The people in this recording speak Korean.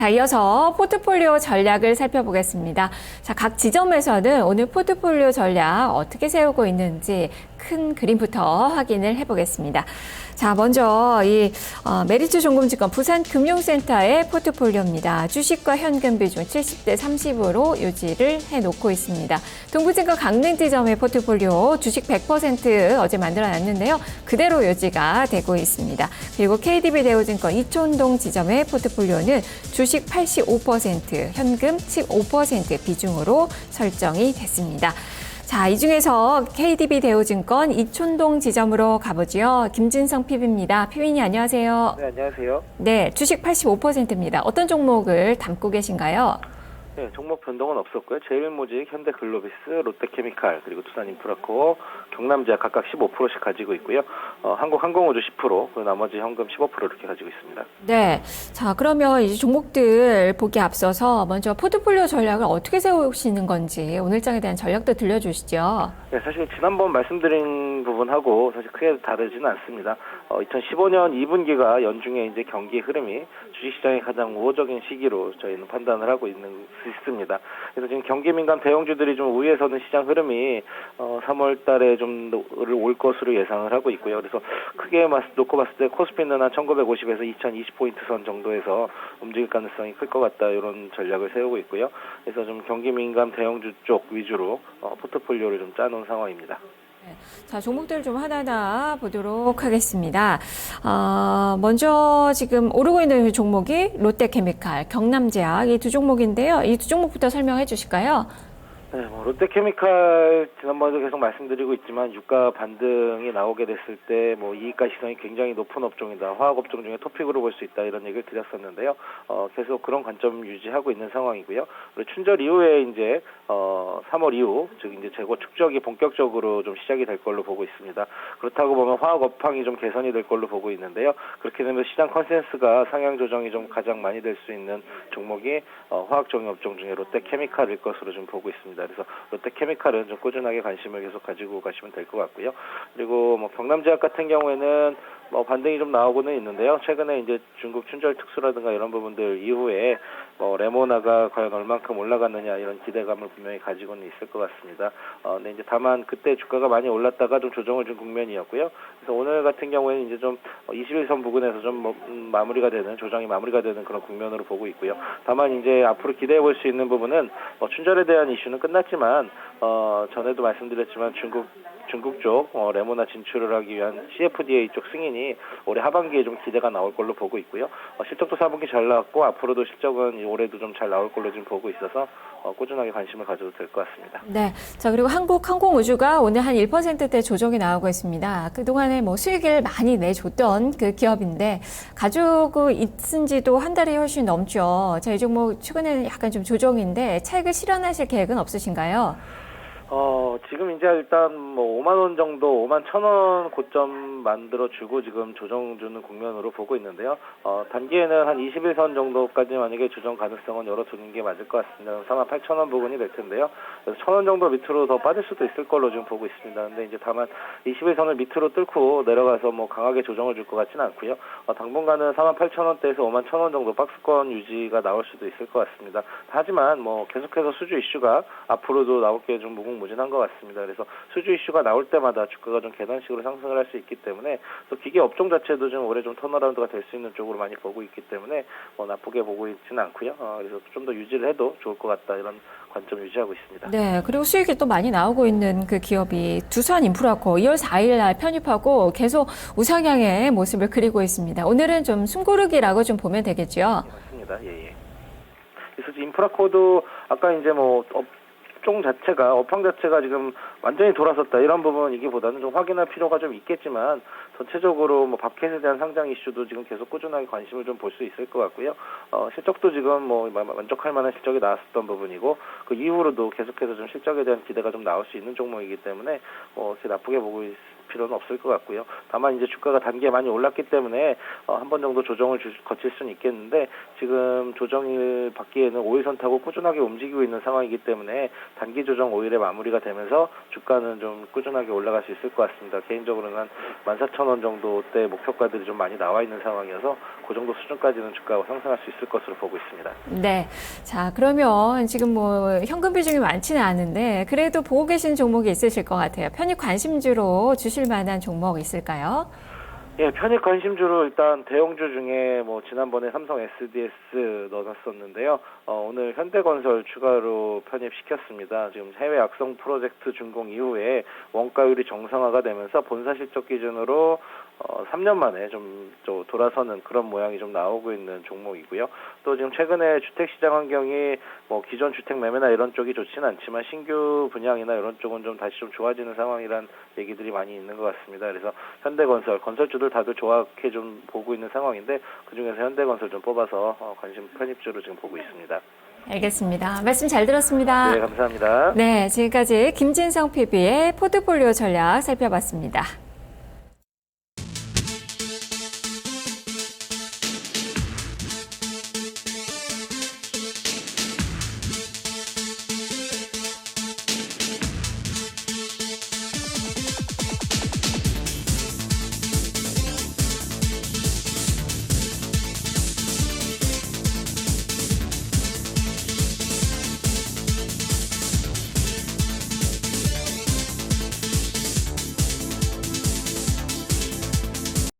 자, 이어서 포트폴리오 전략을 살펴보겠습니다. 자, 각 지점에서는 오늘 포트폴리오 전략 어떻게 세우고 있는지 큰 그림부터 확인을 해보겠습니다. 자, 먼저 메리츠 종금증권 부산금융센터의 포트폴리오입니다. 주식과 현금 비중 70대 30으로 유지를 해놓고 있습니다. 동부증권 강릉지점의 포트폴리오 주식 100% 어제 만들어놨는데요. 그대로 유지가 되고 있습니다. 그리고 KDB대우증권 이촌동 지점의 포트폴리오는 주식 85%, 현금 15% 비중으로 설정이 됐습니다. 자, 이 중에서 KDB대우증권 이촌동 지점으로 가보죠. 김진성 PB입니다. PB님 안녕하세요. 네, 안녕하세요. 네, 주식 85%입니다. 어떤 종목을 담고 계신가요? 네, 종목 변동은 없었고요. 제일모직, 현대글로비스, 롯데케미칼, 그리고 두산인프라코어, 경남제약 각각 15%씩 가지고 있고요. 한국항공우주 10%, 그리고 나머지 현금 15% 이렇게 가지고 있습니다. 네, 자 그러면 이 종목들 보기 앞서서 먼저 포트폴리오 전략을 어떻게 세우시는 건지 오늘장에 대한 전략도 들려주시죠. 네, 사실 지난번 말씀드린 부분하고 사실 크게 다르지는 않습니다. 2015년 2분기가 연중에 이제 경기 흐름이 주식시장의 가장 우호적인 시기로 저희는 판단을 하고 있습니다. 그래서 지금 경기 민감 대형주들이 좀 우위에 서는 시장 흐름이 3월 달에 좀 올 것으로 예상을 하고 있고요. 그래서 크게 놓고 봤을 때 코스피는 한 1950에서 2020포인트 선 정도에서 움직일 가능성이 클 것 같다, 이런 전략을 세우고 있고요. 그래서 좀 경기 민감 대형주 쪽 위주로 포트폴리오를 좀 짜놓은 상황입니다. 자, 종목들 좀 하나하나 보도록 하겠습니다. 먼저 지금 오르고 있는 종목이 롯데케미칼, 경남제약 이 두 종목인데요. 이 두 종목부터 설명해 주실까요? 네, 롯데케미칼 지난번에도 계속 말씀드리고 있지만 유가 반등이 나오게 됐을 때 이익가 시선이 굉장히 높은 업종이다, 화학 업종 중에 토픽으로 볼 수 있다, 이런 얘기를 드렸었는데요. 계속 그런 관점 유지하고 있는 상황이고요. 그리고 춘절 이후에 이제 3월 이후, 즉 이제 재고 축적이 본격적으로 좀 시작이 될 걸로 보고 있습니다. 그렇다고 보면 화학 업황이 좀 개선이 될 걸로 보고 있는데요. 그렇게 되면 시장 컨센서스가 상향 조정이 좀 가장 많이 될 수 있는 종목이 화학 종이 업종 중에 롯데케미칼일 것으로 좀 보고 있습니다. 그래서 롯데케미칼은 좀 꾸준하게 관심을 계속 가지고 가시면 될 것 같고요. 그리고 경남제약 같은 경우에는 반등이 좀 나오고는 있는데요. 최근에 이제 중국 춘절 특수라든가 이런 부분들 이후에 레모나가 과연 얼만큼 올라갔느냐, 이런 기대감을 분명히 가지고는 있을 것 같습니다. 근데 이제 다만 그때 주가가 많이 올랐다가 좀 조정을 준 국면이었고요. 그래서 오늘 같은 경우에는 이제 좀 21선 부근에서 좀 조정이 마무리가 되는 그런 국면으로 보고 있고요. 다만 이제 앞으로 기대해 볼 수 있는 부분은 춘절에 대한 이슈는 끝났지만 전에도 말씀드렸지만 중국 쪽 레모나 진출을 하기 위한 CFDA 쪽 승인이 올해 하반기에 좀 기대가 나올 걸로 보고 있고요. 실적도 4분기 잘 나왔고 앞으로도 실적은 올해도 좀 잘 나올 걸로 지금 보고 있어서 꾸준하게 관심을 가져도 될 것 같습니다. 네, 자 그리고 한국항공우주가 오늘 한 1%대 조정이 나오고 있습니다. 그동안에 수익을 많이 내줬던 그 기업인데 가지고 있은 지도 한 달이 훨씬 넘죠. 자, 이 종목 최근에는 약간 좀 조정인데 차익을 실현하실 계획은 없으신가요? 지금 이제 일단 5만 원 정도, 5만 1,000원 고점 만들어주고 지금 조정 주는 국면으로 보고 있는데요. 단기에는 한 21선 정도까지 만약에 조정 가능성은 열어두는 게 맞을 것 같습니다. 4만 8,000원 부근이 될 텐데요. 그래서 1,000원 정도 밑으로 더 빠질 수도 있을 걸로 지금 보고 있습니다. 근데 이제 다만 21선을 밑으로 뚫고 내려가서 강하게 조정을 줄 것 같지는 않고요. 당분간은 4만 8,000원대에서 5만 1,000원 정도 박스권 유지가 나올 수도 있을 것 같습니다. 하지만 계속해서 수주 이슈가 앞으로도 나올 게 좀 무궁무진한 것 같습니다. 그래서 수주 이슈가 나올 때마다 주가가 좀 계단식으로 상승을 할 수 있기 때문에 또 기계 업종 자체도 좀 올해 좀 턴어라운드가 될 수 있는 쪽으로 많이 보고 있기 때문에 나쁘게 보고 있지는 않고요. 그래서 좀 더 유지를 해도 좋을 것 같다, 이런 관점 유지하고 있습니다. 네, 그리고 수익이 또 많이 나오고 있는 그 기업이 두산인프라코 2월 4일 날 편입하고 계속 우상향의 모습을 그리고 있습니다. 오늘은 좀 숨고르기라고 좀 보면 되겠죠? 네, 맞습니다. 예. 그래서 인프라코도 아까 이제 업황 자체가 지금 완전히 돌아섰다, 이런 부분이기보다는 좀 확인할 필요가 좀 있겠지만, 전체적으로 밥켓에 대한 상장 이슈도 지금 계속 꾸준하게 관심을 좀 볼 수 있을 것 같고요. 실적도 지금 만족할 만한 실적이 나왔었던 부분이고, 그 이후로도 계속해서 좀 실적에 대한 기대가 좀 나올 수 있는 종목이기 때문에 그렇게 나쁘게 필요는 없을 것 같고요. 다만 이제 주가가 단기에 많이 올랐기 때문에 한 번 정도 조정을 거칠 수는 있겠는데 지금 조정을 받기에는 5일선 타고 꾸준하게 움직이고 있는 상황이기 때문에 단기 조정 5일에 마무리가 되면서 주가는 좀 꾸준하게 올라갈 수 있을 것 같습니다. 개인적으로는 한 14,000원 정도대 목표가들이 좀 많이 나와 있는 상황이어서 그 정도 수준까지는 주가가 상승할 수 있을 것으로 보고 있습니다. 네. 자, 그러면 지금 뭐 현금 비중이 많지는 않은데 그래도 보고 계신 종목이 있으실 것 같아요. 편입 관심주로 주실 만한 종목 있을까요? 예, 편입 관심주로 일단 대형주 중에 뭐 지난번에 삼성 SDS 넣어놨었는데요. 오늘 현대건설 추가로 편입시켰습니다. 지금 해외 악성 프로젝트 준공 이후에 원가율이 정상화가 되면서 본사 실적 기준으로 3년 만에 좀 돌아서는 그런 모양이 좀 나오고 있는 종목이고요. 또 지금 최근에 주택시장 환경이 뭐 기존 주택 매매나 이런 쪽이 좋지는 않지만 신규 분양이나 이런 쪽은 좀 다시 좀 좋아지는 상황이란 얘기들이 많이 있는 것 같습니다. 그래서 현대건설, 건설주들 다들 좋게 좀 보고 있는 상황인데 그중에서 현대건설 좀 뽑아서 관심 편입주로 지금 보고 있습니다. 알겠습니다. 말씀 잘 들었습니다. 네, 감사합니다. 네, 지금까지 김진성 PB의 포트폴리오 전략 살펴봤습니다.